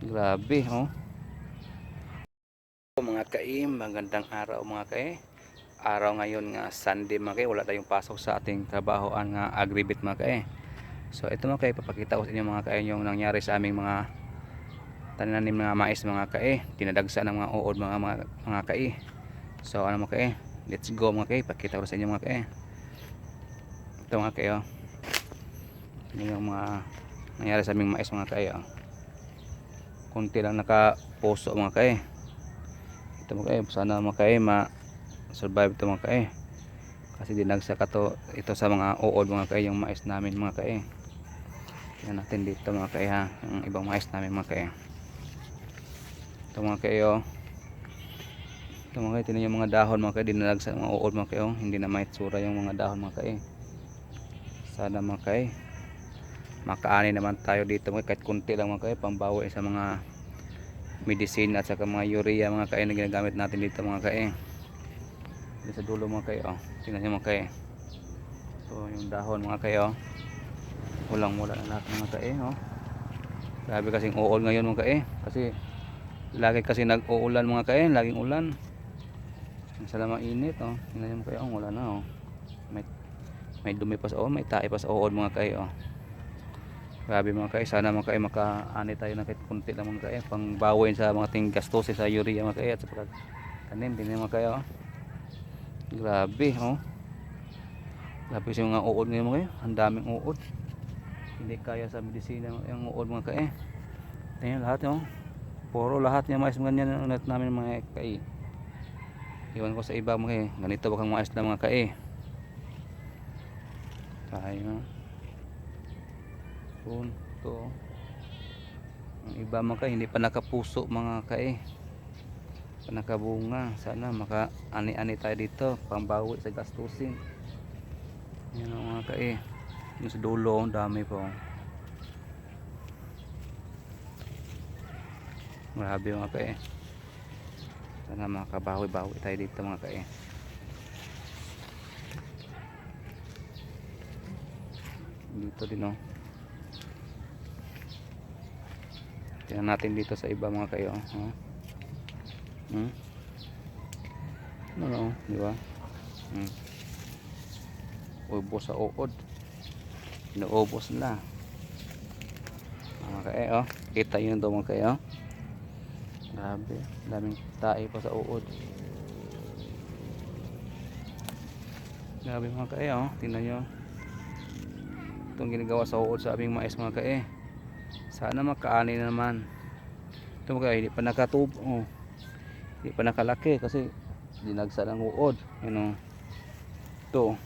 Grabe, oh. Mga kaim, magandang araw mga kae. Araw ngayon nga Sunday mga kae, wala tayong pasok sa ating trabahoan nga agribit mga kae. So ito mga kae, papakita ko sa inyo mga kae yung nangyari sa aming mga tananim mga mais mga kae. Tinadagsa ng mga uod mga kae. So ano mga kae, let's go mga kae, pakita ko sa inyo mga kae. Ito mga kae, oh. Ito yung mga nangyari sa aming mais mga kae, oh. Kunti lang nakapuso mga kae. Ito mga kae, sana mga kae ma-survive ito mga kae, kasi dinagsa ka to ito sa mga uod mga kae, yung mais namin mga kae. Tingnan natin dito mga kae ha, yung ibang mais namin mga kae. Ito mga kae, oh. Ito mga kae, tingnan yung mga dahon mga kae, dinagsa ng mga uod mga kae, oh. Hindi na may tsura yung mga dahon mga kae. Sana mga kae makaani naman tayo dito mga kae, kahit kunti lang mga kae, pambawi sa mga medicine at saka mga urea mga kae na ginagamit natin dito mga kae. Dito sa dulo mga kae, oh. Tingnan nyo mga kae. So yung dahon mga kae, oh. Walang wala na lahat mga kae, oh. Grabe kasing uol ngayon mga kae, kasi lagi kasi nag-uulan mga kae, laging ulan. Masala mainit, oh. Tingnan nyo mga kae, oh. Wala na, oh. May dumi pa sa, oh. May tae pa sa uod mga kae, oh. Grabe mga kae, sana mga kae makaani tayo na kahit kunti lang mga kae, pang bawin sa mga ting gastos sa urea mga kae at sa pagtanim din mga kae, oh. Grabe, oh. Grabe kasi mga uod ngayon mga kae, ang daming uod. Hindi kaya sa medisina yung uod mga kae. Tingnan lahat, oh. Puro lahat niya mais ganyan ang ulit namin mga kae. Iwan ko sa iba mga kae, ganito bakang mais na mga kae. Tayo punto. Ang iba mga kae, hindi pa nakapuso mga kae, pa nakabunga. Sana maka ani-ani tayo dito, pambawi sa gastusin. Yan mga kae. Yung sa dulo, ang dami po. Grabe mga kae. Sana makabawi-bawi tayo dito mga kae. Dito din, oh. Tingnan natin dito sa iba mga kae, oh. Ano, di ba? Ubos sa uod. Inuubos na mga kae, oh. Kita yun to mga kae, oh. Grabe, daming tae pa sa uod. Grabe mga kae, oh. Tingnan nyo itong ginagawa sa uod sa aming mais mga kae. Sana makaani na naman ito mga kae. Hindi pa nakatubo, oh. Hindi pa nakalaki kasi dinagsa ng uod, you know. Ito